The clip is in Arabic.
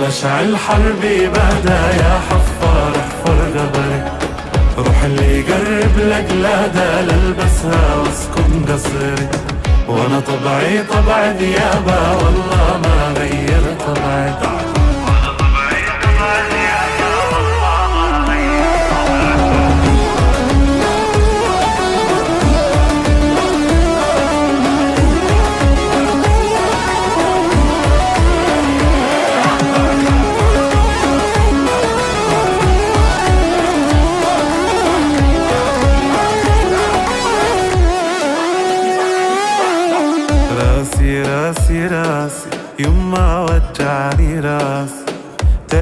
مشعل حربي بدا يا حفار احفر غبري. روح اللي يقرب لك لا دا للبسها واسكن قصري. وانا طبعي طبع ذيابة والله ما غير طبعي. راسي راسي راسي يما وجعني راسي.